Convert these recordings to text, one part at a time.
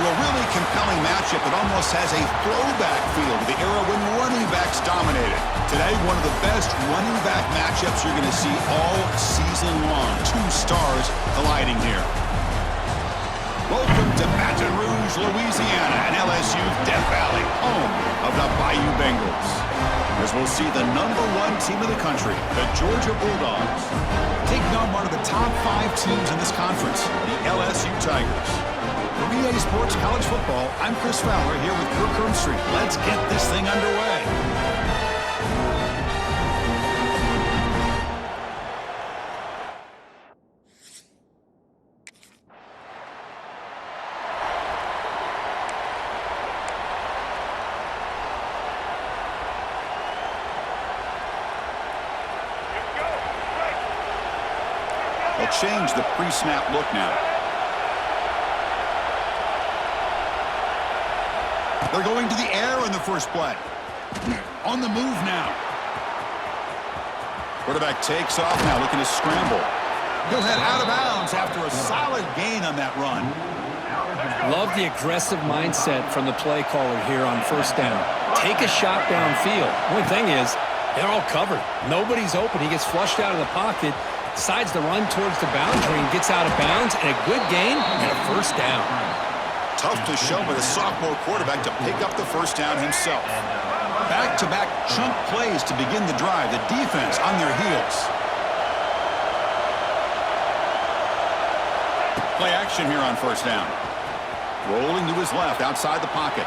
a really compelling matchup that almost has a throwback feel to the era when running backs dominated. Today, one of the best running back matchups you're going to see all season long. Two stars colliding here. Welcome to Baton Rouge, Louisiana, and LSU's Death Valley, home of the Bayou Bengals. As we'll see the #1 team in the country, the Georgia Bulldogs, taking on one of the top 5 teams in this conference, the LSU Tigers. For EA Sports College Football, I'm Chris Fowler here with Kirk Herbstreit. Let's get this thing underway. They'll change the pre-snap look now. They're going to the air in the first play. On the move now. Quarterback takes off now, looking to scramble. He'll head out of bounds after a solid gain on that run. Love the aggressive mindset from the play caller here on first down. Take a shot downfield. One thing is, they're all covered. Nobody's open. He gets flushed out of the pocket, decides to run towards the boundary and gets out of bounds, and a good gain and a first down. Tough to show by the sophomore quarterback to pick up the first down himself. Back-to-back chunk plays to begin the drive. The defense on their heels. Play action here on first down. Rolling to his left outside the pocket.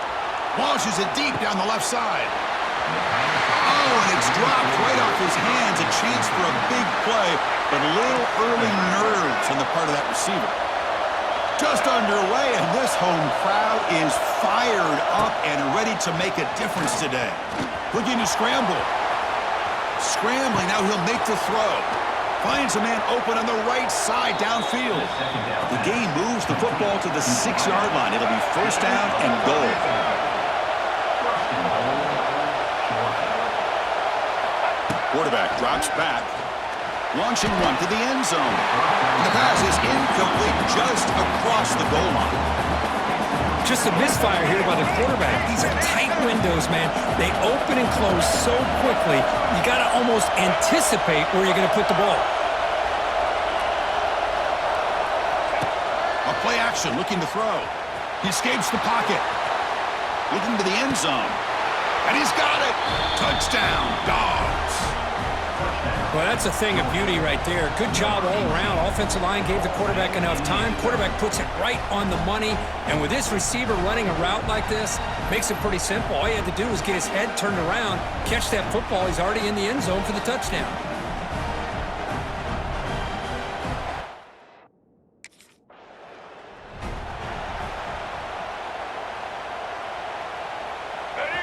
Launches it deep down the left side. Oh, and it's dropped right off his hands. A chance for a big play, but a little early nerves on the part of that receiver. Just underway, and this home crowd is fired up and ready to make a difference today. Looking to scramble. Scrambling, now he'll make the throw. Finds a man open on the right side downfield. The game moves the football to the 6-yard line. It'll be first down and goal. Quarterback drops back. Launching one to the end zone. And the pass is incomplete just across the goal line. Just a misfire here by the quarterback. These are tight windows, man. They open and close so quickly, you got to almost anticipate where you're going to put the ball. A play action, looking to throw. He escapes the pocket. Looking to the end zone. And he's got it. Touchdown, Dogs. Well, that's a thing of beauty right there. Good job all around. Offensive line gave the quarterback enough time. Quarterback puts it right on the money. And with this receiver running a route like this, makes it pretty simple. All he had to do was get his head turned around, catch that football. He's already in the end zone for the touchdown.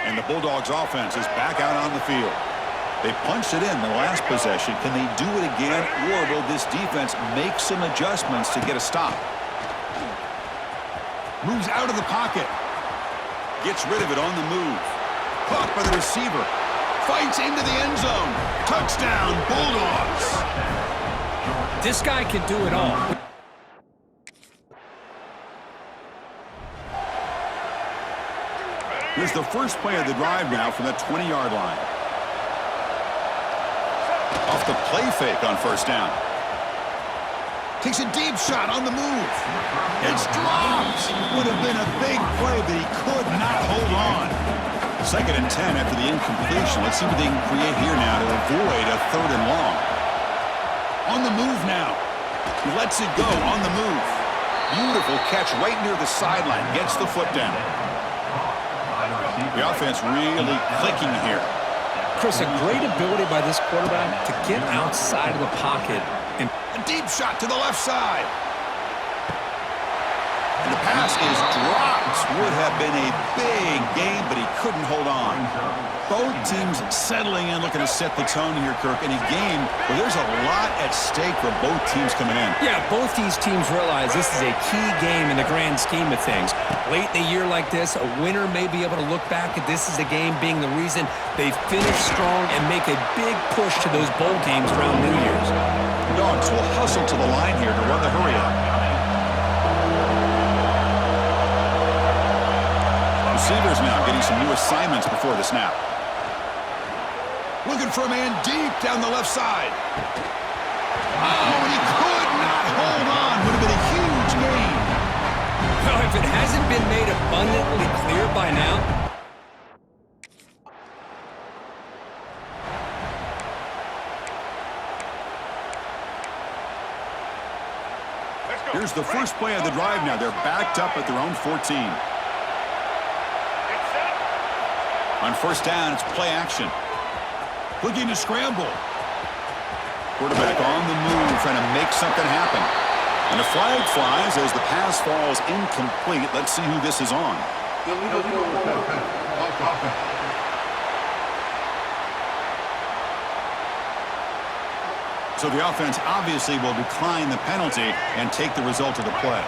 And the Bulldogs offense is back out on the field. They punched it in the last possession. Can they do it again, or will this defense make some adjustments to get a stop? Moves out of the pocket. Gets rid of it on the move. Caught by the receiver. Fights into the end zone. Touchdown, Bulldogs. This guy can do it all. Here's the first play of the drive now from the 20-yard line. Off the play fake on first down. Takes a deep shot on the move. It's dropped. Would have been a big play, but he could not hold on. 2nd and 10 after the incompletion. Let's see what they can create here now to avoid a 3rd and long. On the move now. He lets it go on the move. Beautiful catch right near the sideline. Gets the foot down. The offense really clicking here. Chris, a great ability by this quarterback to get outside of the pocket. And a deep shot to the left side. And the pass is dropped. Would have been a big game, but he couldn't hold on. Both teams settling in, looking to set the tone here, Kirk, in a game where there's a lot at stake for both teams coming in. Yeah, both these teams realize this is a key game in the grand scheme of things. Late in a year like this, a winner may be able to look back at this as the game being the reason they finish strong and make a big push to those bowl games around New Year's. Dogs will hustle to the line here to run the hurry up. receivers now getting some new assignments before the snap. Looking for a man deep down the left side. Oh, and he could not hold on. Would have been a huge gain. Well, if it hasn't been made abundantly clear by now, here's the first play of the drive now. They're backed up at their own 14. On first down, it's play action. Looking to scramble. Quarterback on the move, trying to make something happen. And a flag flies as the pass falls incomplete. Let's see who this is on. So the offense obviously will decline the penalty and take the result of the play.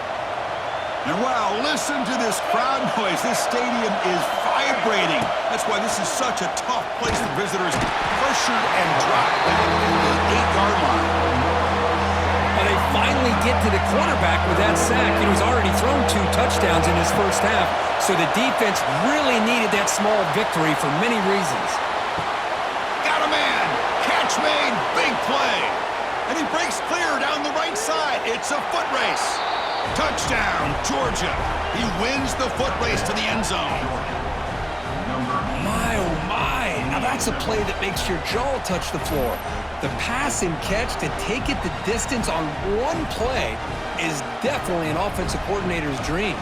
And wow, listen to this crowd noise. This stadium is vibrating. That's why this is such a tough place for visitors. Pressured and dropped back in the 8-yard line. well, they finally get to the quarterback with that sack. He's already thrown 2 touchdowns in his first half, so the defense really needed that small victory for many reasons. Got a man. Catch made. Big play. And he breaks clear down the right side. It's a foot race. Touchdown, Georgia. He wins the foot race to the end zone. My, oh my. Now that's a play that makes your jaw touch the floor. The pass and catch to take it the distance on one play is definitely an offensive coordinator's dream.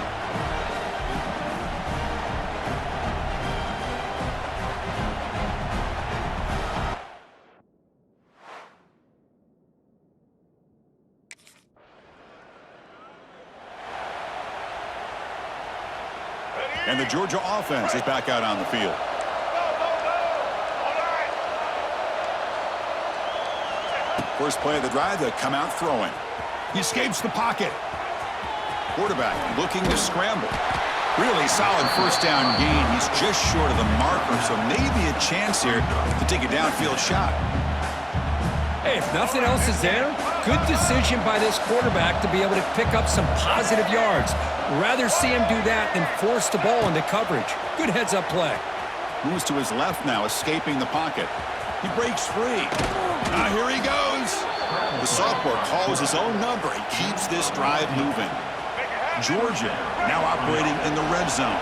And the Georgia offense is back out on the field. First play of the drive, they come out throwing. He escapes the pocket. Quarterback looking to scramble. Really solid first down gain. He's just short of the marker, so maybe a chance here to take a downfield shot. Hey, if nothing else is there, good decision by this quarterback to be able to pick up some positive yards. Rather see him do that than force the ball into coverage. Good heads-up play. Moves to his left now, escaping the pocket. He breaks free. Here he goes. The sophomore calls his own number. He keeps this drive moving. Georgia now operating in the red zone.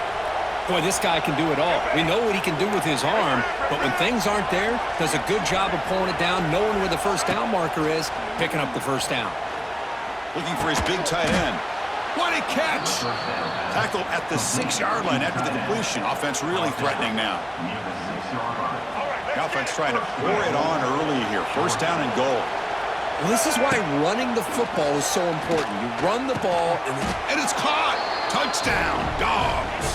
Boy, this guy can do it all. We know what he can do with his arm, but when things aren't there, does a good job of pulling it down, knowing where the first down marker is, picking up the first down. Looking for his big tight end. What a catch! Tackle at the 6-yard line after the completion. Offense really threatening now. The offense trying to pour it on early here. First down and goal. Well, this is why running the football is so important. You run the ball, And it's caught! Touchdown, Dogs!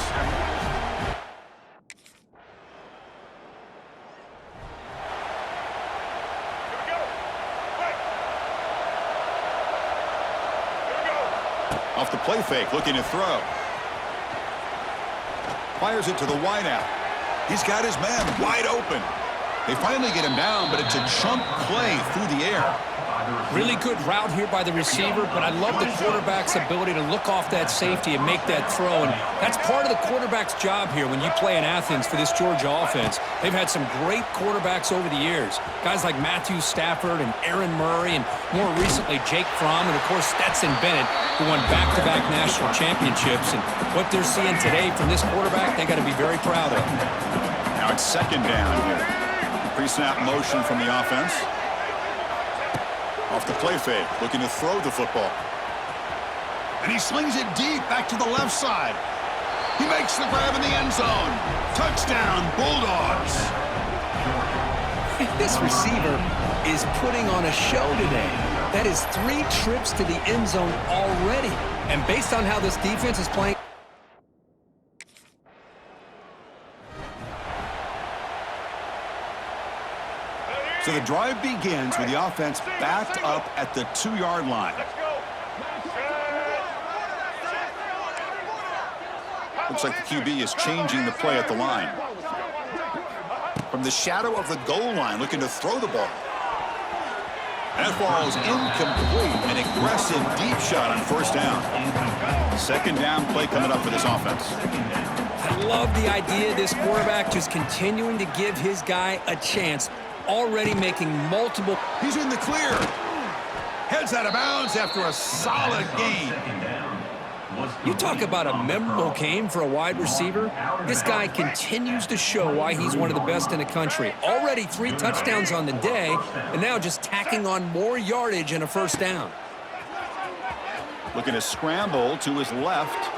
Off the play fake, looking to throw. Fires it to the wideout. He's got his man wide open. They finally get him down, but it's a chunk play through the air. really good route here by the receiver, but I love the quarterback's ability to look off that safety and make that throw. And that's part of the quarterback's job here when you play in Athens for this Georgia offense. They've had some great quarterbacks over the years. Guys like Matthew Stafford and Aaron Murray and more recently Jake Fromm and, of course, Stetson Bennett, who won back-to-back national championships. And what they're seeing today from this quarterback, they got to be very proud of. Now it's second down here. Pre-snap motion from the offense. Off the play fake, looking to throw the football. And he slings it deep back to the left side. He makes the grab in the end zone. Touchdown, Bulldogs. This receiver is putting on a show today. That is 3 trips to the end zone already. And based on how this defense is playing, so the drive begins with the offense backed up at the 2-yard line. Looks like the QB is changing the play at the line. From the shadow of the goal line, looking to throw the ball. That falls incomplete. An aggressive deep shot on first down. Second down play coming up for this offense. I love the idea of this quarterback just continuing to give his guy a chance, already making multiple. He's in the clear. Heads out of bounds after a solid gain. You talk about a memorable game for a wide receiver. This guy continues to show why he's one of the best in the country. Already 3 touchdowns on the day, and now just tacking on more yardage and a first down. Looking to scramble to his left.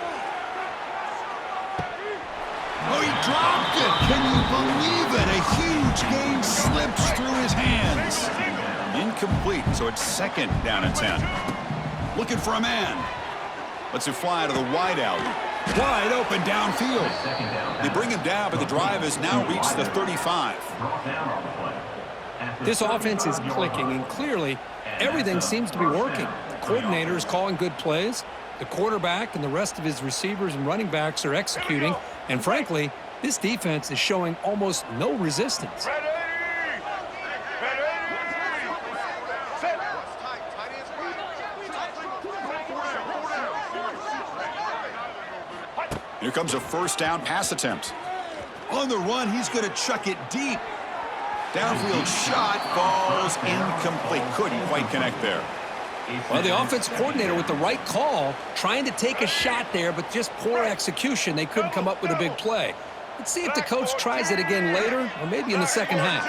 Oh, he dropped it. Can you believe it? A huge gain slips through his hands. Incomplete, so it's second down and 10. Looking for a man. Lets it fly to the wide out. Wide open downfield. They bring him down, but the drive has now reached the 35. This offense is clicking, and clearly everything seems to be working. The coordinator is calling good plays. The quarterback and the rest of his receivers and running backs are executing. And frankly, this defense is showing almost no resistance. Here comes a first down pass attempt. On the run, he's going to chuck it deep. Downfield shot falls incomplete. Couldn't quite connect there. Well, the offense coordinator with the right call, trying to take a shot there, but just poor execution. They couldn't come up with a big play. Let's see if the coach tries it again later, or maybe in the second half.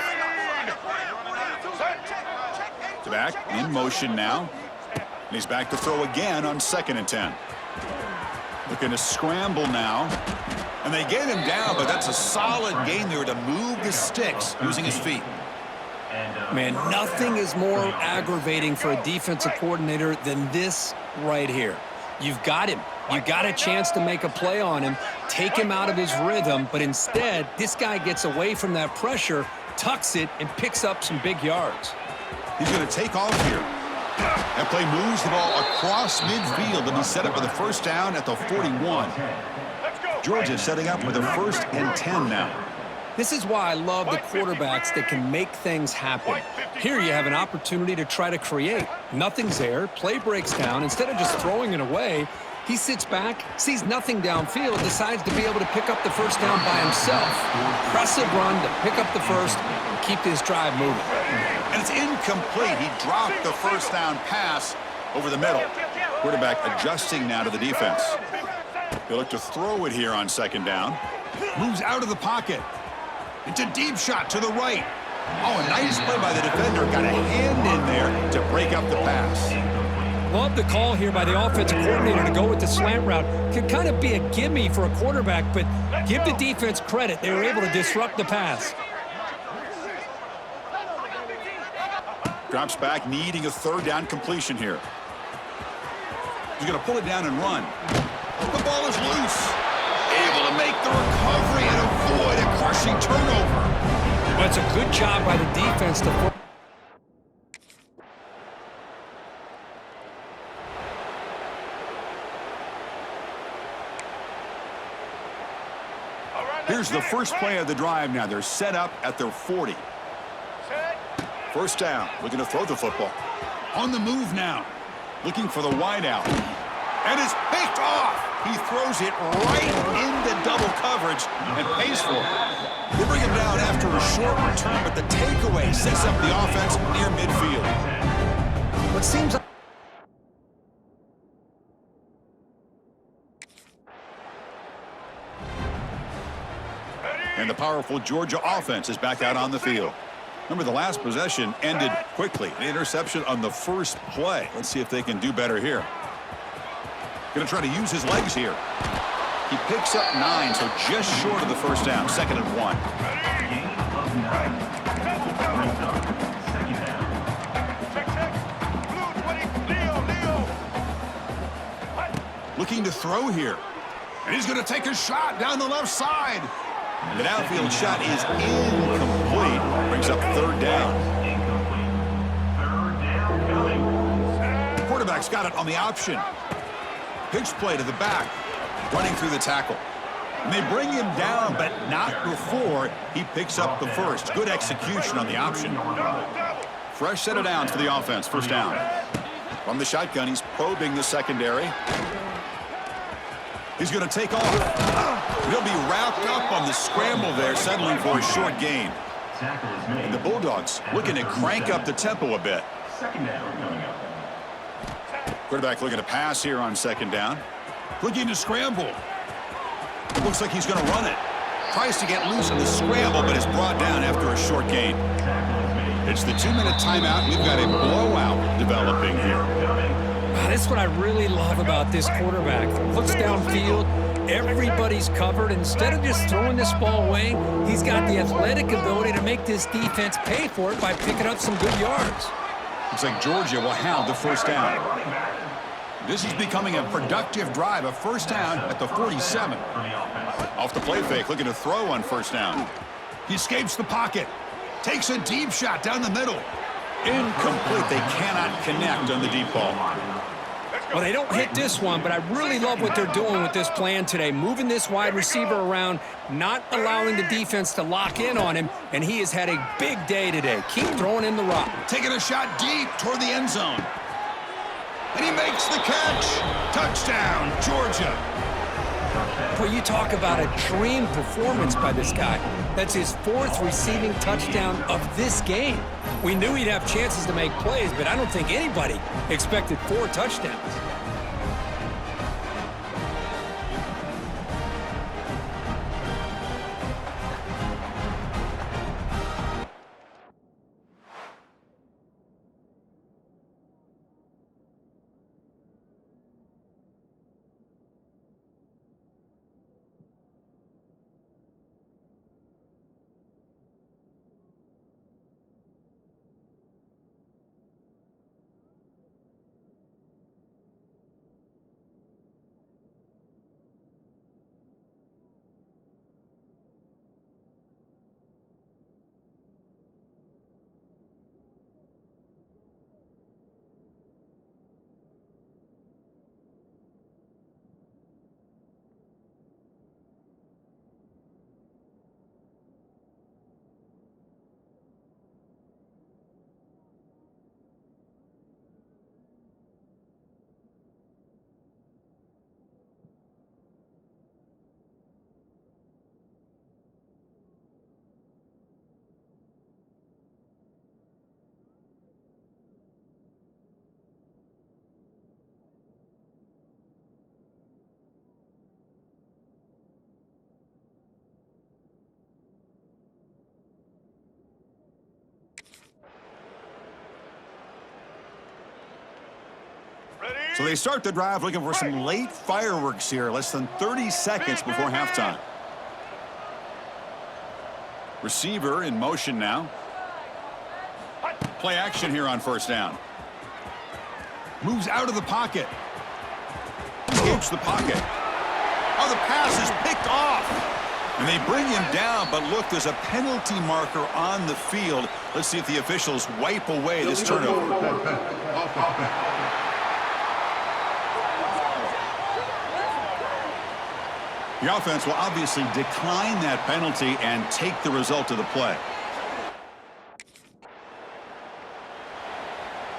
Back in motion now. And he's back to throw again on second and 10. Looking to scramble now. And they get him down, but that's a solid gain there to move the sticks using his feet. Man, nothing is more aggravating for a defensive coordinator than this right here. You've got him. You got a chance to make a play on him, take him out of his rhythm, but instead, this guy gets away from that pressure, tucks it, and picks up some big yards. He's going to take off here. That play moves the ball across midfield, and he's set up for the first down at the 41. Georgia setting up with a 1st and 10 now. This is why I love the quarterbacks that can make things happen. Here you have an opportunity to try to create. Nothing's there. Play breaks down. Instead of just throwing it away, he sits back, sees nothing downfield, decides to be able to pick up the first down by himself. Impressive run to pick up the first and keep this drive moving. And it's incomplete. He dropped the first down pass over the middle. Quarterback adjusting now to the defense. They look to throw it here on second down. Moves out of the pocket. It's a deep shot to the right. Oh, a nice play by the defender. Got a hand in there to break up the pass. Love the call here by the offensive coordinator to go with the slant route. Could kind of be a gimme for a quarterback, but give the defense credit. They were able to disrupt the pass. Drops back, needing a third down completion here. He's going to pull it down and run. The ball is loose. Able to make the recovery and avoid a crushing turnover. Well, it's a good job by the defense to... Here's the first play of the drive now. They're set up at their 40. First down, looking to throw the football. On the move now, looking for the wideout. And it's picked off. He throws it right into double coverage and pays for it. They bring him down after a short return, but the takeaway sets up the offense near midfield. What seems like... And the powerful Georgia offense is back out on the field. Remember, the last possession ended quickly. An interception on the first play. Let's see if they can do better here. Going to try to use his legs here. He picks up 9, so just short of the first down. 2nd and 1. Looking to throw here. And he's going to take a shot down the left side. The downfield shot is incomplete. Brings up 3rd down. Quarterback's got it on the option. Pitch play to the back. Running through the tackle. And they bring him down, but not before he picks up the first. Good execution on the option. Fresh set of downs for the offense. First down. From the shotgun, he's probing the secondary. He's going to take off. He'll be wrapped up on the scramble there, settling for a short gain. And the Bulldogs looking to crank up the tempo a bit. Quarterback looking to pass here on second down. Looking to scramble. Looks like he's going to run it. Tries to get loose in the scramble, but is brought down after a short gain. It's the 2-minute timeout. We've got a blowout developing here. That's what I really love about this quarterback. Looks downfield, everybody's covered. Instead of just throwing this ball away, he's got the athletic ability to make this defense pay for it by picking up some good yards. Looks like Georgia will have the first down. This is becoming a productive drive, a first down at the 47. Off the play fake, looking to throw on first down. He escapes the pocket, takes a deep shot down the middle. Incomplete. They cannot connect on the deep ball. Well, they don't hit this one, but I really love what they're doing with this plan today. Moving this wide receiver around, not allowing the defense to lock in on him, and he has had a big day today. Keep throwing in the rock. Taking a shot deep toward the end zone. And he makes the catch. Touchdown, Georgia. Well, you talk about a dream performance by this guy. That's his 4th receiving touchdown of this game. We knew he'd have chances to make plays, but I don't think anybody expected 4 touchdowns. So they start the drive looking for some late fireworks here, less than 30 seconds before halftime. Receiver in motion now. Play action here on first down. Moves out of the pocket. Escapes the pocket. Oh, the pass is picked off. And they bring him down, but look, there's a penalty marker on the field. Let's see if the officials wipe away this turnover. The offense will obviously decline that penalty and take the result of the play.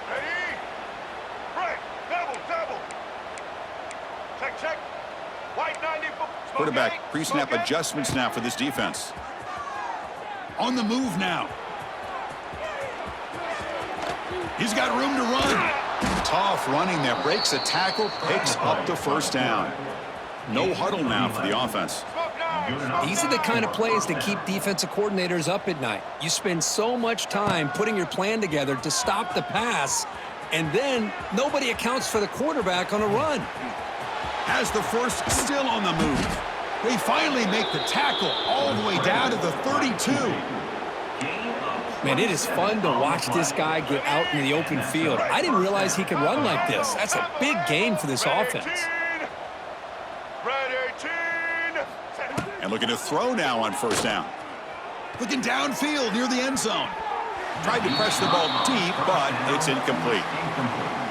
Ready? Right. Double. Check. White 90. Quarterback pre-snap adjustments now for this defense. On the move now. He's got room to run. Tough running there. Breaks a tackle, picks up the first down. No huddle now for the offense. These are the kind of plays that keep defensive coordinators up at night. You spend so much time putting your plan together to stop the pass, and then nobody accounts for the quarterback on a run. Has the first still on the move. They finally make the tackle all the way down to the 32. Man, it is fun to watch this guy get out in the open field. I didn't realize he could run like this. That's a big gain for this offense. And looking to throw now on first down. Looking downfield near the end zone. Tried to press the ball deep, but it's incomplete.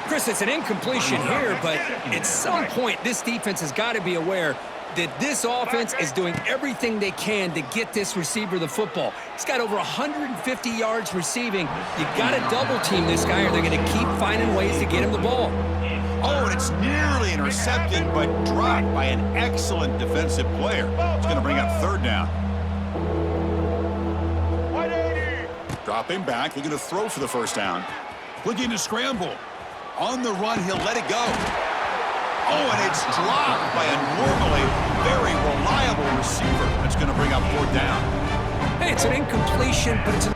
Chris, it's an incompletion here, but at some point, this defense has got to be aware that this offense is doing everything they can to get this receiver the football. He's got over 150 yards receiving. You got to double-team this guy or they're going to keep finding ways to get him the ball. Oh, and it's nearly intercepted, but dropped by an excellent defensive player. It's going to bring up third down. 180. Dropping back, looking to throw for the first down. Looking to scramble. On the run, he'll let it go. Oh, and it's dropped by a normally very reliable receiver. That's going to bring up fourth down. Hey, it's an incompletion, but it's an...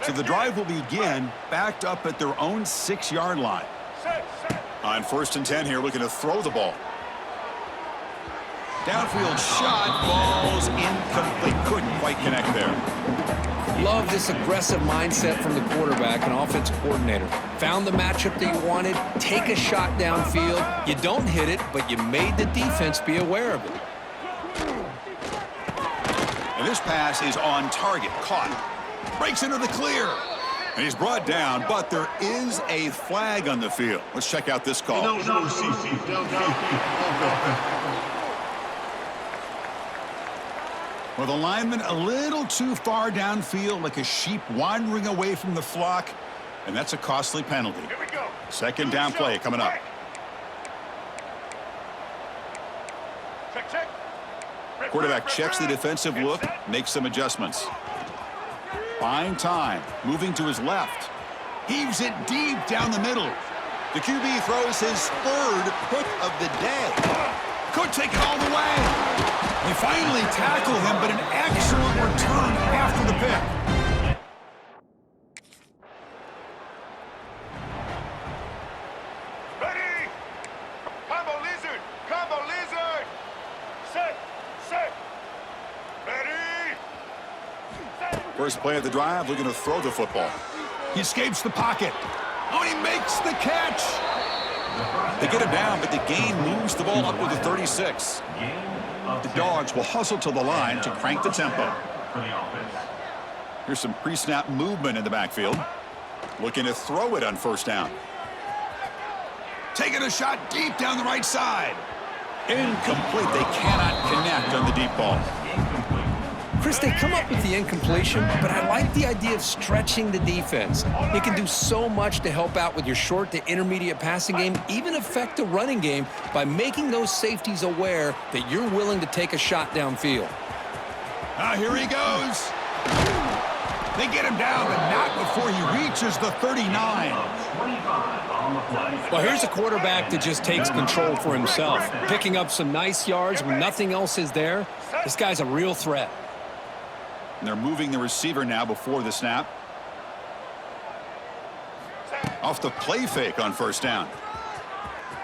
So the drive will begin backed up at their own 6-yard line. Set. On 1st and 10 here, looking to throw the ball. Downfield shot, falls incomplete. Couldn't quite connect there. Love this aggressive mindset from the quarterback and offensive coordinator. Found the matchup that you wanted, take a shot downfield. You don't hit it, but you made the defense be aware of it. And this pass is on target, caught. Breaks into the clear. And he's brought down, but there is a flag on the field. Let's check out this call. Well, the lineman a little too far downfield, like a sheep wandering away from the flock, and that's a costly penalty. Here we go. Second down play coming up. Check. Quarterback checks the defensive look, makes some adjustments. Fine time, moving to his left. Heaves it deep down the middle. The QB throws his third pick of the day. Could take it all the way. They finally tackle him, but an excellent return after the pick. Ready. Combo lizard. Set. Ready. Set. First play of the drive, looking to throw the football. He escapes the pocket. Oh, he makes the catch. They get him down, but the gain moves the ball up to the 36. The Dogs will hustle to the line to crank the tempo. Here's some pre-snap movement in the backfield. Looking to throw it on first down. Taking a shot deep down the right side. Incomplete. They cannot connect on the deep ball. Chris, they come up with the incompletion, but I like the idea of stretching the defense. It can do so much to help out with your short to intermediate passing game, even affect the running game by making those safeties aware that you're willing to take a shot downfield. Here he goes. They get him down, but not before he reaches the 39. Well, here's a quarterback that just takes control for himself, picking up some nice yards when nothing else is there. This guy's a real threat. And they're moving the receiver now before the snap. Off the play fake on first down.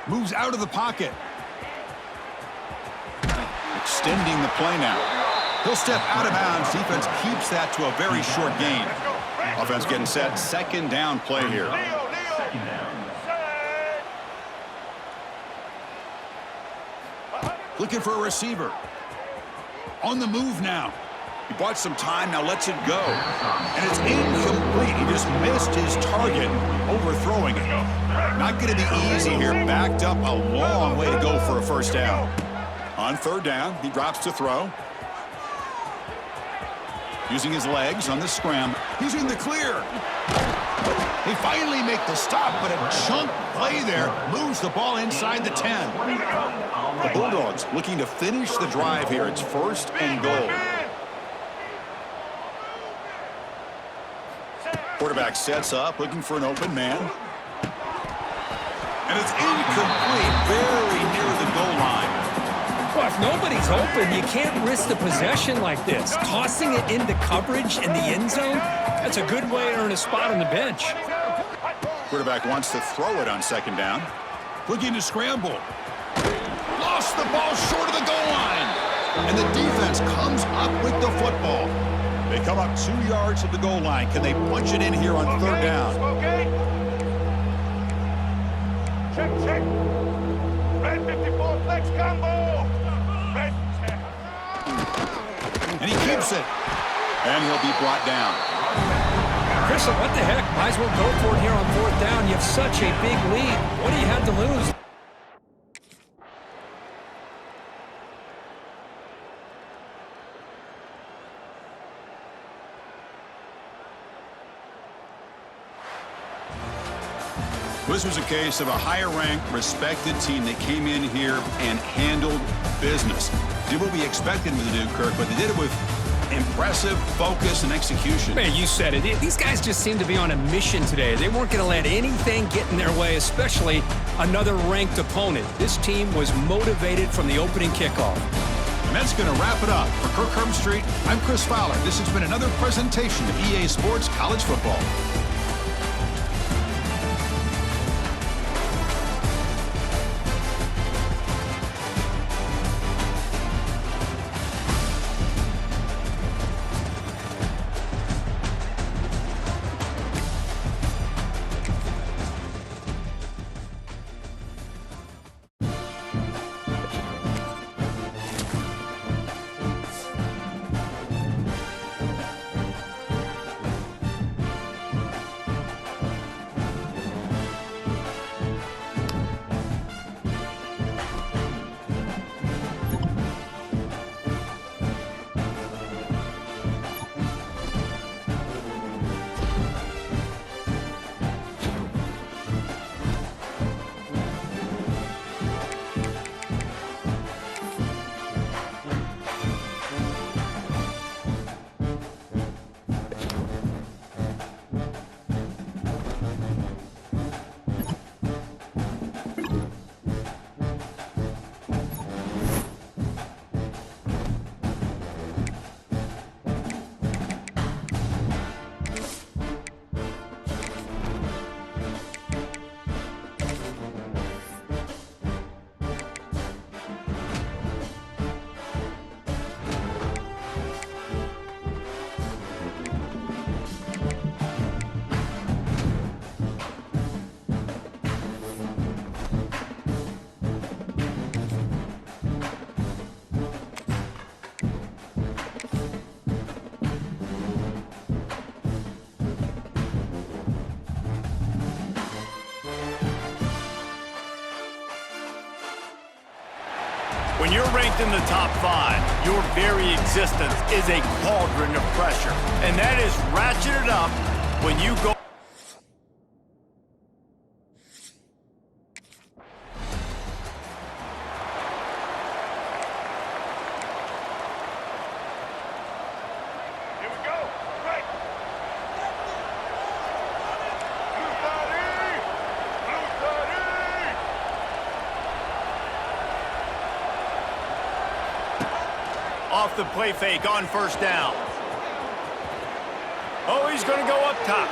Moves out of the pocket. Extending the play now. He'll step out of bounds. Defense keeps that to a very short gain. Offense getting set. Second down play here. Leo. Set. Looking for a receiver. On the move now. He bought some time, now lets it go. And it's incomplete. He just missed his target, overthrowing it. Not going to be easy here. Backed up a long way to go for a first down. On third down, he drops to throw. Using his legs on the scramble. He's in the clear. They finally make the stop, but a chunk play there moves the ball inside the 10. The Bulldogs looking to finish the drive here. It's 1st and goal. Quarterback sets up, looking for an open man. And it's incomplete, very near the goal line. Well, if nobody's open, you can't risk the possession like this. Tossing it into coverage in the end zone, that's a good way to earn a spot on the bench. Quarterback wants to throw it on second down. Looking to scramble. Lost the ball short of the goal line. And the defense comes up with the football. They come up 2 yards of the goal line. Can they punch it in here on third down? Okay. Check. Red 54 flex combo. Red check. And he keeps it. And he'll be brought down. Chris, what the heck? Might as well go for it here on 4th down. You have such a big lead. What do you have to lose? This was a case of a higher-ranked, respected team that came in here and handled business. Did what we expected them to do, Kirk, but they did it with impressive focus and execution. Man, you said it. These guys just seem to be on a mission today. They weren't going to let anything get in their way, especially another ranked opponent. This team was motivated from the opening kickoff. And that's going to wrap it up. For Kirk Herbstreit, I'm Chris Fowler. This has been another presentation of EA Sports College Football. When you're ranked in the top 5, your very existence is a cauldron of pressure. And that is ratcheted up when you go. Here we go. Right. Blue 30. Blue 30. Off the play fake on 1st down. Oh, he's going to go up top.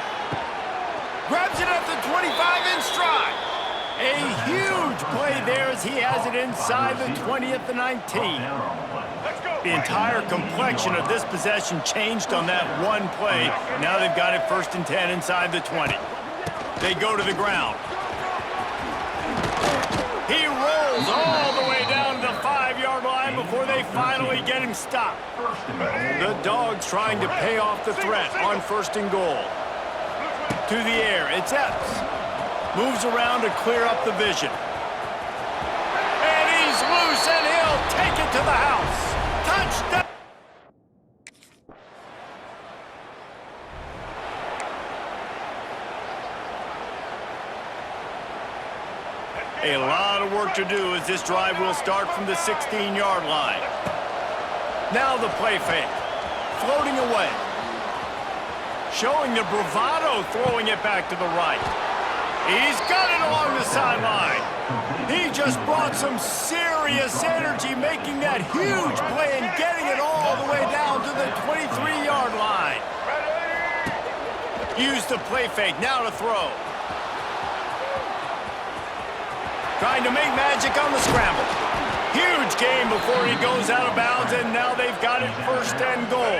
Grabs it at the 25 in stride. A huge play there as he has it inside the 20 at the 19. Let's go. The entire complexion of this possession changed on that one play. Now they've got it 1st and 10 inside the 20. They go to the ground. He rolls all the way down to the 5-yard line before they finally get him stopped. The Dogs trying to pay off the threat on 1st and goal. To the air, it's Epps. Moves around to clear up the vision. And he's loose, and he'll take it to the house. Touchdown! A lot of work to do as this drive will start from the 16-yard line. Now the play fake. Floating away. Showing the bravado, throwing it back to the right. He's got it along the sideline. He just brought some serious energy, making that huge play and getting it all the way down to the 23-yard line. Use the play fake, now to throw. Trying to make magic on the scramble. Huge game before he goes out of bounds, and now they've got it 1st and goal.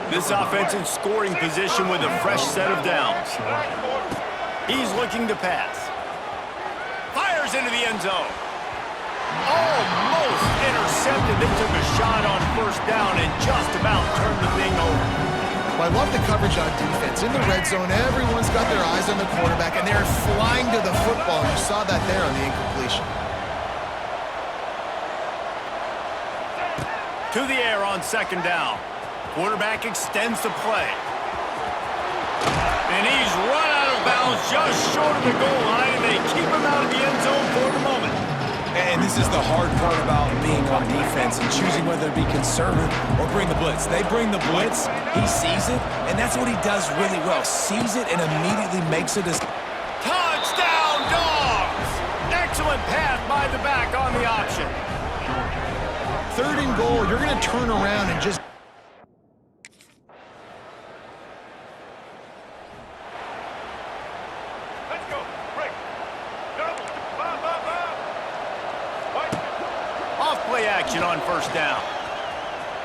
This offense in scoring position with a fresh set of downs. He's looking to pass. Fires into the end zone. Almost intercepted. They took a shot on 1st down and just about turned the thing over. Well, I love the coverage on defense. In the red zone, everyone's got their eyes on the quarterback, and they're flying to the football. You saw that there on the incompletion. To the air on second down. Quarterback extends the play. And he's run out of bounds just short of the goal line, and they keep him out of the end zone for the moment. And this is the hard part about being on defense and choosing whether to be conservative or bring the blitz. They bring the blitz, he sees it, and that's what he does really well. Sees it and immediately makes it as... Touchdown, Dogs! Excellent pass by the back on the option. 3rd and goal, you're going to turn around and just... Let's go. Break. Double. Ba. White. Off-play action on first down.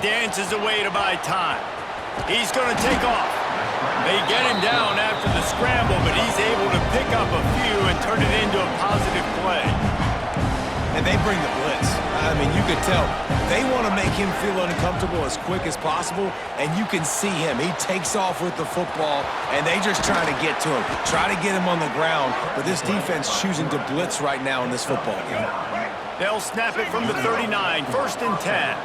Dances away to buy time. He's going to take off. They get him down after the scramble, but he's able to pick up a few and turn it into a positive play. And they bring the blitz. I mean, you could tell they want to make him feel uncomfortable as quick as possible, and you can see him. He takes off with the football, and they just try to get to him, try to get him on the ground, but this defense choosing to blitz right now in this football game. They'll snap it from the 39, 1st and 10.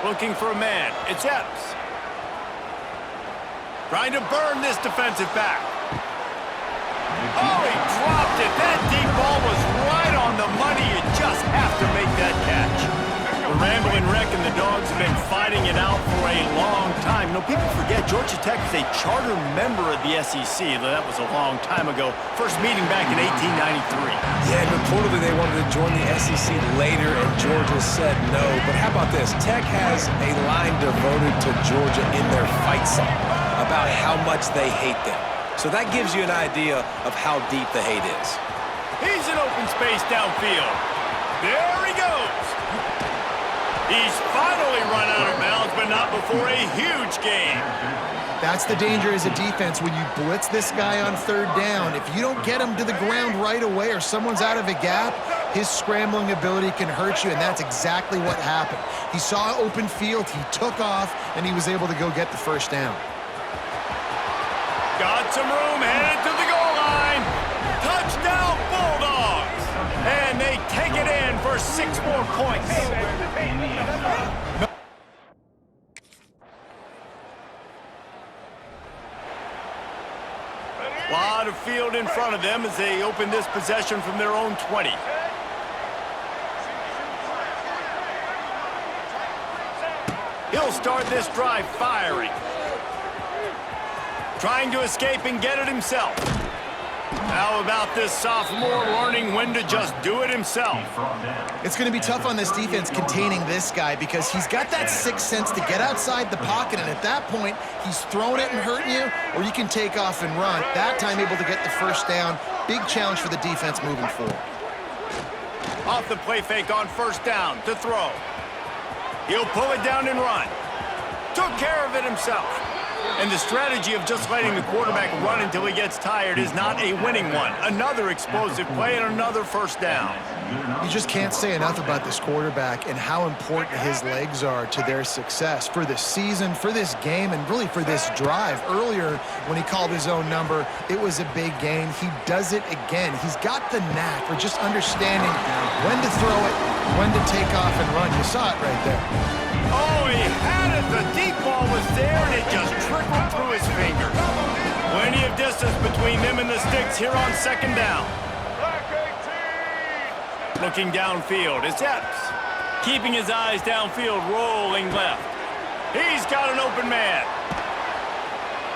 Looking for a man. It's Epps. Trying to burn this defensive back. Oh, he dropped it. That deep ball was right on the money. You just have to make that catch. The Rambling Wreck and the Dogs have been fighting it out for a long time. You know, people forget Georgia Tech is a charter member of the SEC. That was a long time ago. First meeting back in 1893. Yeah, and reportedly they wanted to join the SEC later, and Georgia said no. But how about this? Tech has a line devoted to Georgia in their fight song about how much they hate them. So that gives you an idea of how deep the hate is. He's in open space downfield. There he goes. He's finally run out of bounds, but not before a huge gain. That's the danger as a defense when you blitz this guy on 3rd down. If you don't get him to the ground right away or someone's out of a gap, his scrambling ability can hurt you, and that's exactly what happened. He saw open field, he took off, and he was able to go get the 1st down. Got some room, headed to the goal line. Touchdown, Bulldogs! And they take it in for 6 more points. Lot of field in front of them as they open this possession from their own 20. He'll start this drive firing. Trying to escape and get it himself. How about this sophomore learning when to just do it himself? It's going to be tough on this defense containing this guy because he's got that sixth sense to get outside the pocket, and at that point, he's throwing it and hurting you, or you can take off and run. That time able to get the 1st down. Big challenge for the defense moving forward. Off the play fake on 1st down to throw. He'll pull it down and run. Took care of it himself. And the strategy of just letting the quarterback run until he gets tired is not a winning one. Another explosive play and another 1st down. You just can't say enough about this quarterback and how important his legs are to their success for this season, for this game, and really for this drive. Earlier, when he called his own number, it was a big gain. He does it again. He's got the knack for just understanding when to throw it, when to take off and run. You saw it right there. Oh, he had it. The deep ball was there, and it just trickled through his fingers. Plenty of distance between them and the sticks here on 2nd down. Looking downfield, it's Epps. Keeping his eyes downfield, rolling left. He's got an open man.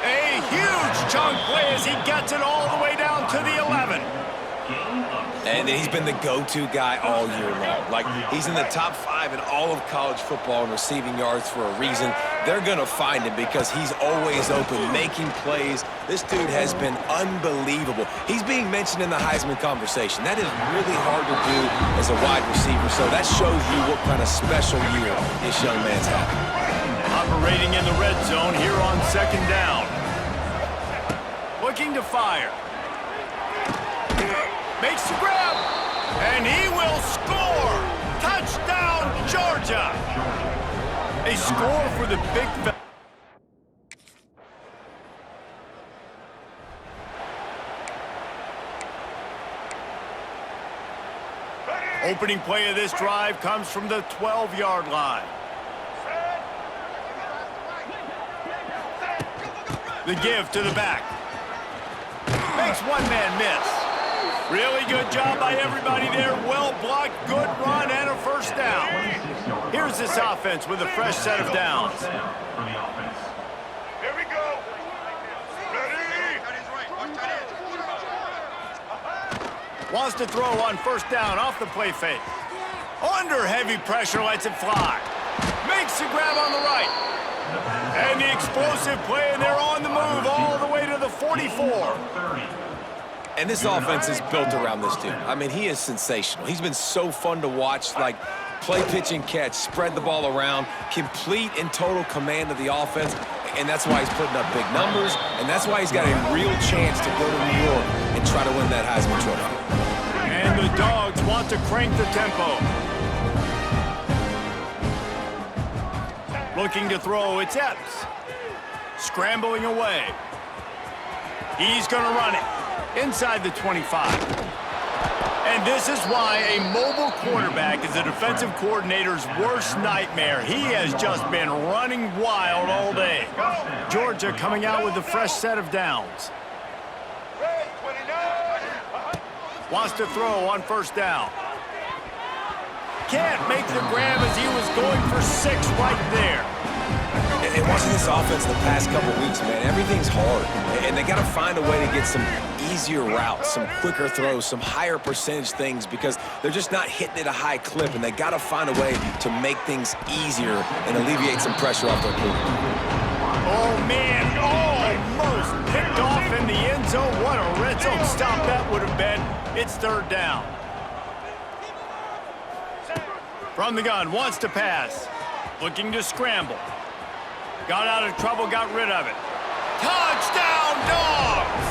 A huge chunk play as he gets it all the way down to the 11. And he's been the go-to guy all year long. Like, he's in the top 5 in all of college football in receiving yards for a reason. They're going to find him because he's always open, making plays. This dude has been unbelievable. He's being mentioned in the Heisman conversation. That is really hard to do as a wide receiver, so that shows you what kind of special year this young man's having. Operating in the red zone here on 2nd down. Looking to fire. Makes the grab. And he will score! Touchdown, Georgia! A score for the big fella. Opening play of this drive comes from the 12-yard line. The give to the back. Makes one man miss. Really good job by everybody there. Well blocked, good run, and a first down. Here's this offense with a fresh set of downs. Here we go. Ready? Wants to throw on first down off the play fake. Under heavy pressure, lets it fly. Makes the grab on the right. And the explosive play, and they're on the move all the way to the 44. And this offense is built around this dude. I mean, he is sensational. He's been so fun to watch, like play, pitch, and catch, spread the ball around, complete and total command of the offense, and that's why he's putting up big numbers, and that's why he's got a real chance to go to New York and try to win that Heisman Trophy. And the Dogs want to crank the tempo. Looking to throw, it's Epps. Scrambling away. He's going to run it inside the 25. And this is why a mobile quarterback is a defensive coordinator's worst nightmare. He has just been running wild all day. Georgia coming out with a fresh set of downs. Red 29. Wants to throw on first down. Can't make the grab as he was going for 6 right there. And watching this offense the past couple weeks, man, everything's hard. And they got to find a way to get some easier routes, some quicker throws, some higher percentage things because they're just not hitting at a high clip, and they got to find a way to make things easier and alleviate some pressure off their quarterback. Oh, man, almost picked off in the end zone. What a red zone stop that would have been. It's third down. From the gun, wants to pass. Looking to scramble. Got out of trouble, got rid of it. Touchdown, Dogs!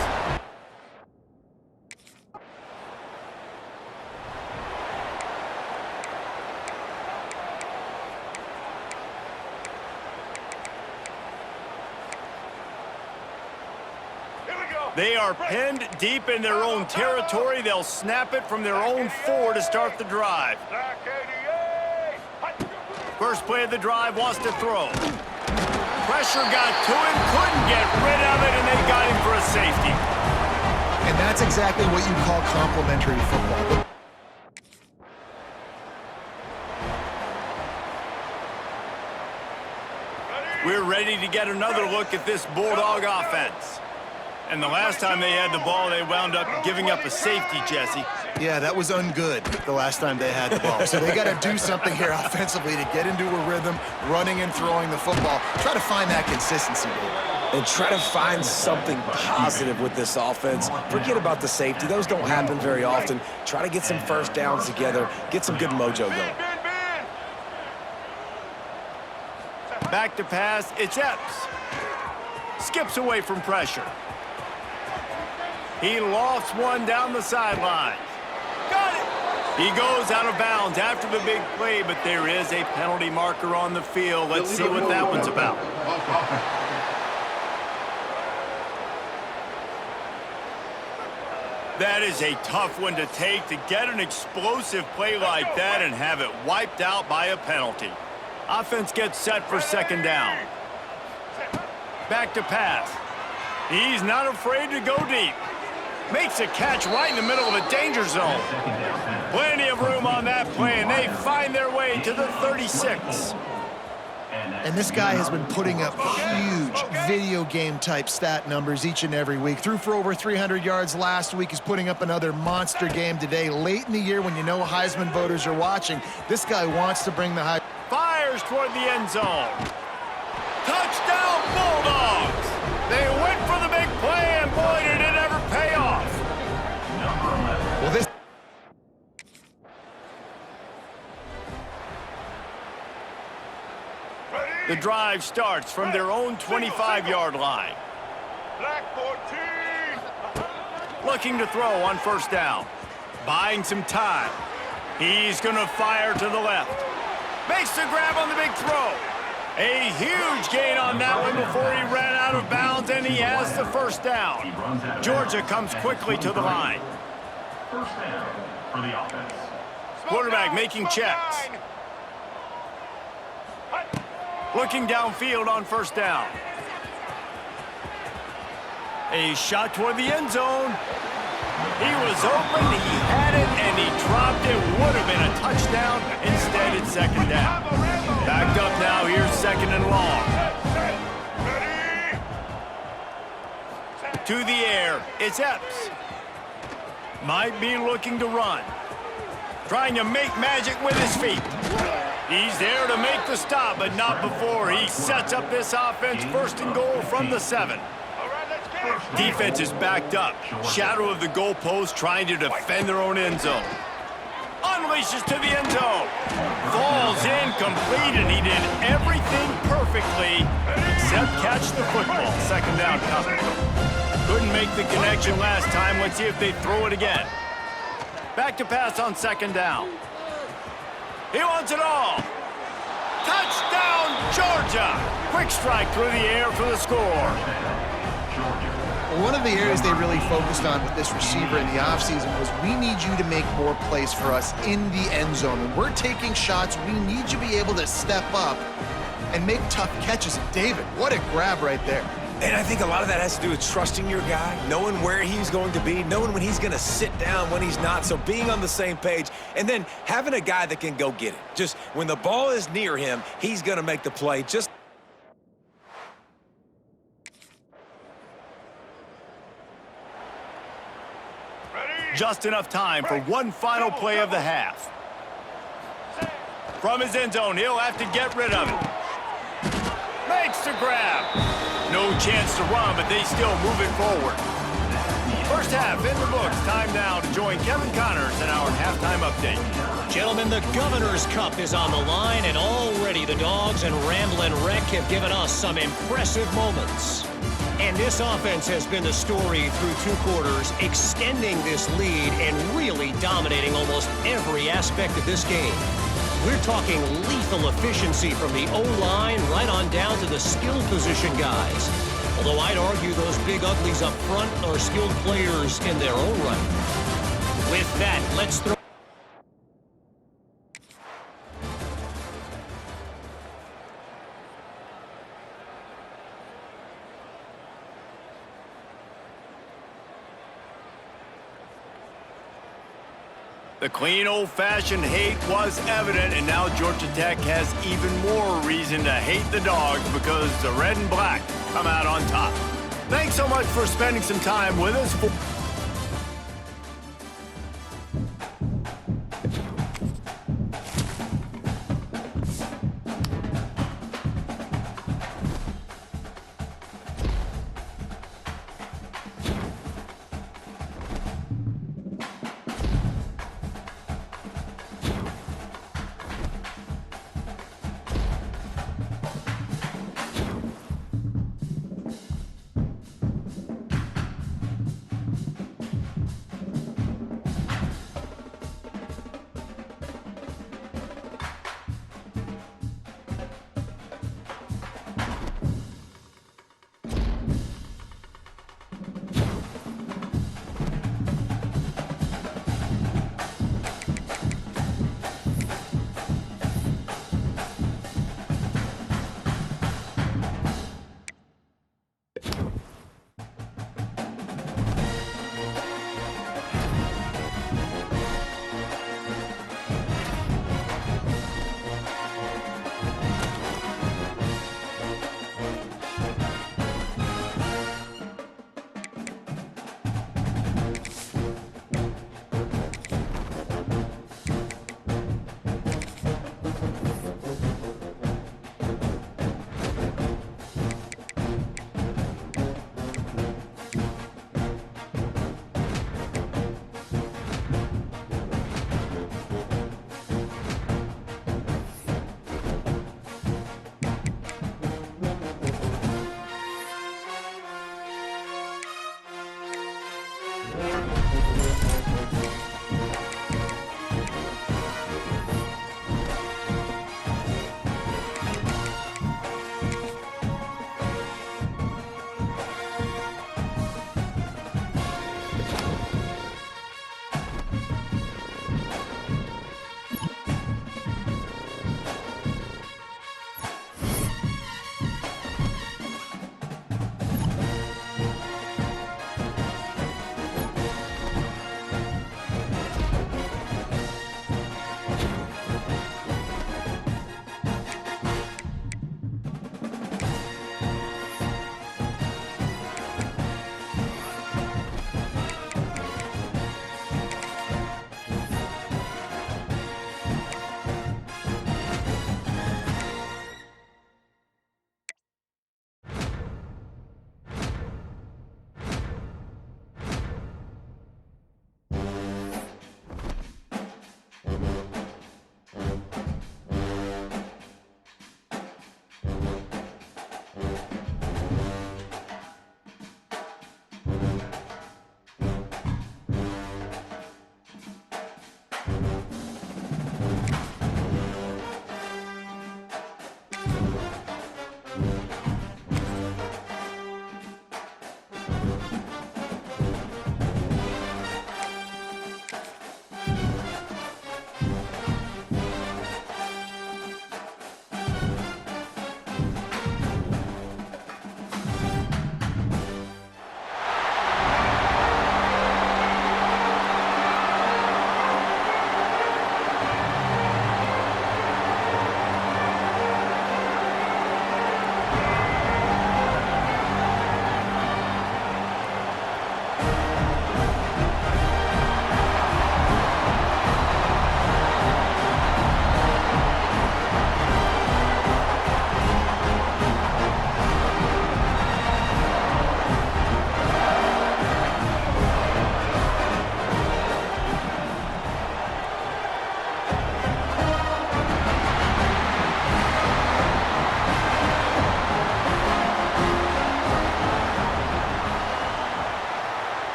Here we go. They are pinned deep in their own territory. They'll snap it from their own 4 to start the drive. Black 88. First play of the drive, wants to throw. Pressure got to him, couldn't get rid of it, and they got him for a safety. And that's exactly what you call complimentary football. We're ready to get another look at this Bulldog offense. And the last time they had the ball, they wound up giving up a safety, Jesse. Yeah, that was ungood the last time they had the ball. So they got to do something here offensively to get into a rhythm, running and throwing the football. Try to find that consistency. And try to find something positive with this offense. Forget about the safety. Those don't happen very often. Try to get some first downs together, get some good mojo going. Back to pass, it's Epps. Skips away from pressure. He lofts one down the sideline. Got it! He goes out of bounds after the big play, but there is a penalty marker on the field. Let's see what that one's about. That is a tough one to take, to get an explosive play like that and have it wiped out by a penalty. Offense gets set for second down. Back to pass. He's not afraid to go deep. Makes a catch right in the middle of a danger zone. Plenty of room on that play, and they find their way to the 36. And this guy has been putting up huge video game type stat numbers each and every week. Threw for over 300 yards last week. He's putting up another monster game today. Late in the year when you know Heisman voters are watching, this guy wants to bring the Heisman. Fires toward the end zone. Touchdown, Bulldogs! They went for the big play, and boy, did it ever pay off. Well, this The drive starts from their own 25-yard line. Black 14. Looking to throw on first down. Buying some time. He's going to fire to the left. Makes the grab on the big throw. A huge gain on that one before he ran out of bounds, and he has the first down. Georgia comes quickly to the line. First down for the offense. Quarterback making checks. Looking downfield on first down. A shot toward the end zone. He was open, he had it, and he dropped it. Would have been a touchdown. Instead, it's second down. Backed up now, here's second and long. To the air, it's Epps. Might be looking to run. Trying to make magic with his feet. He's there to make the stop, but not before he sets up this offense. First and goal from the 7. Defense is backed up. Shadow of the goalpost trying to defend their own end zone. Unleashes to the end zone. Falls incomplete, and he did everything perfectly except catch the football. Second down coming. Couldn't make the connection last time. Let's see if they throw it again. Back to pass on second down. He wants it all. Touchdown, Georgia! Quick strike through the air for the score. One of the areas they really focused on with this receiver in the offseason was we need you to make more plays for us in the end zone. When we're taking shots, we need you to be able to step up and make tough catches. David, what a grab right there. And I think a lot of that has to do with trusting your guy, knowing where he's going to be, knowing when he's going to sit down, when he's not, so being on the same page, and then having a guy that can go get it. Just when the ball is near him, he's going to make the play. Just enough time for one final play of the half. From his end zone, he'll have to get rid of it. Makes the grab. No chance to run, but they still move it forward. First half in the books. Time now to join Kevin Connors in our halftime update. Gentlemen, the Governor's Cup is on the line, and already the Dogs and Ramblin' Wreck have given us some impressive moments. And this offense has been the story through 2 quarters, extending this lead and really dominating almost every aspect of this game. We're talking lethal efficiency from the O-line right on down to the skill position guys. Although I'd argue those big uglies up front are skilled players in their own right. With that, let's throw... The clean, old-fashioned hate was evident, and now Georgia Tech has even more reason to hate the Dogs because the red and black come out on top. Thanks so much for spending some time with us.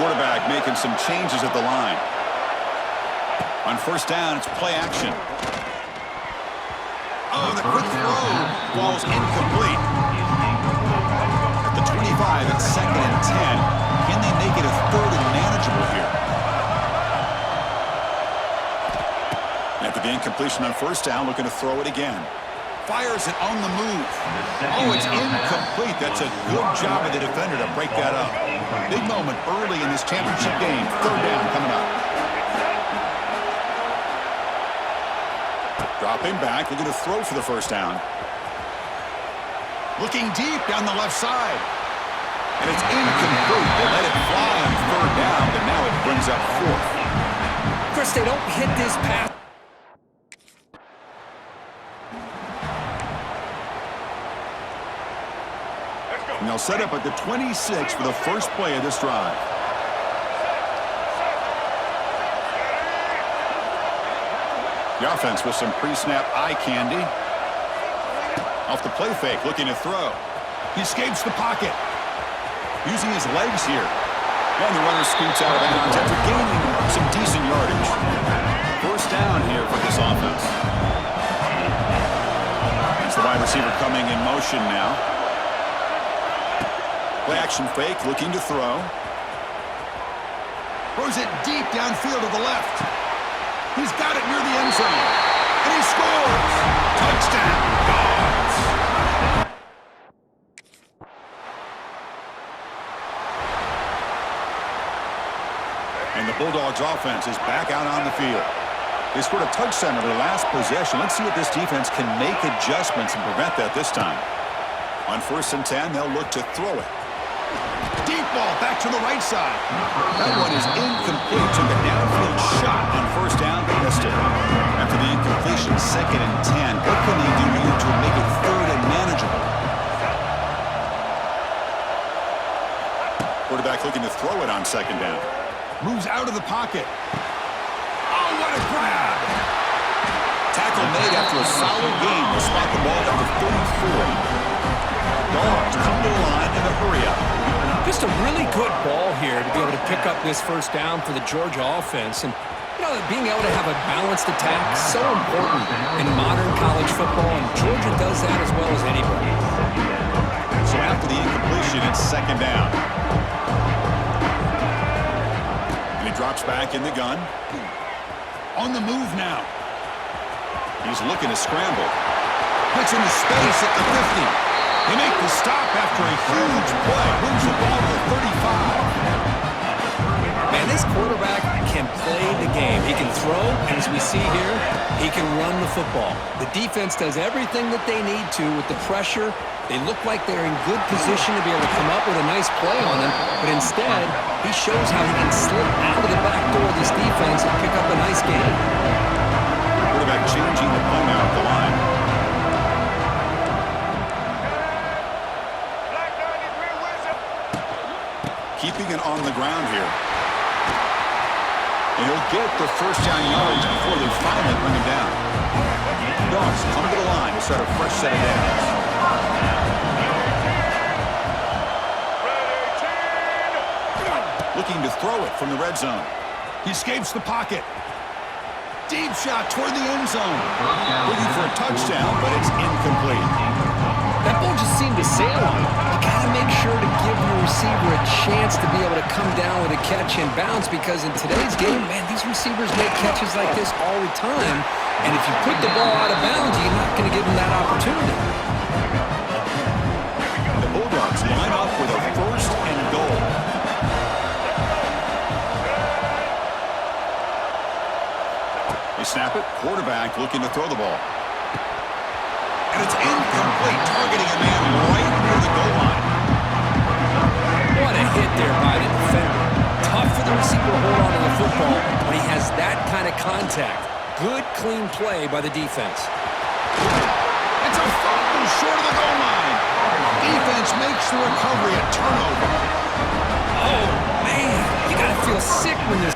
quarterback making some changes at the line. On first down, it's play action. Oh, the quick throw falls incomplete. At the 25, it's 2nd and 10. Can they make it a 3rd and manageable here? After the incompletion on first down, looking to throw it again. Fires it on the move. Oh, it's incomplete. That's a good job of the defender to break that up. Big moment early in this championship game. 3rd down coming up. Dropping back, looking to throw for the first down. Looking deep down the left side. And it's incomplete. They let it fly on 3rd down, but now it brings up 4th. Chris, they don't hit this pass. And they'll set up at the 26 for the first play of this drive. The offense with some pre-snap eye candy. Off the play fake, looking to throw. He escapes the pocket. Using his legs here. And the runner scoots out of bounds after gaining some decent yardage. First down here for this offense. It's the wide receiver coming in motion now. Play action fake, looking to throw. Throws it deep downfield to the left. He's got it near the end zone. And he scores! Touchdown, Dogs! And the Bulldogs offense is back out on the field. They scored a touchdown on their last possession. Let's see if this defense can make adjustments and prevent that this time. On 1st and 10, they'll look to throw it. Deep ball back to the right side. That one is incomplete. Took a downfield shot on first down, but missed it. After the incompletion, 2nd and 10. What can they do here to make it 3rd and manageable? Quarterback looking to throw it on 2nd down. Moves out of the pocket. Oh, what a grab! Tackle made after a solid gain to spot the ball at the 34. Dogs come to the line in a hurry-up. Just a really good ball here to be able to pick up this first down for the Georgia offense. And, you know, being able to have a balanced attack is so important in modern college football, and Georgia does that as well as anybody. So after the incompletion, it's 2nd down. And he drops back in the gun. On the move now. He's looking to scramble. Gets into space at the 50. They make the stop after a huge play. Moves the ball to the 35. Man, this quarterback can play the game. He can throw, and as we see here, he can run the football. The defense does everything that they need to with the pressure. They look like they're in good position to be able to come up with a nice play on him, but instead, he shows how he can slip out of the back door of this defense and pick up a nice gain. Quarterback changing the play now at the line. Keeping it on the ground here. And he'll get the first down yards before they finally bring him down. Dogs come to the line to start a fresh set of downs. Looking to throw it from the red zone. He escapes the pocket. Deep shot toward the end zone. Looking for a touchdown, but it's incomplete. That ball just seemed to sail on him. You got to make sure to give your receiver a chance to be able to come down with a catch and bounce, because in today's game, man, these receivers make catches like this all the time. And if you put the ball out of bounds, you're not going to give them that opportunity. The Bulldogs line up with a 1st and goal. They snap it. Quarterback looking to throw the ball. And it's incomplete, targeting a man right near the goal line. What a hit there by the defender. Tough for the receiver to hold on to the football when he has that kind of contact. Good, clean play by the defense. It's a fumble short of the goal line. Defense makes the recovery a turnover. Oh, man, you got to feel sick when you're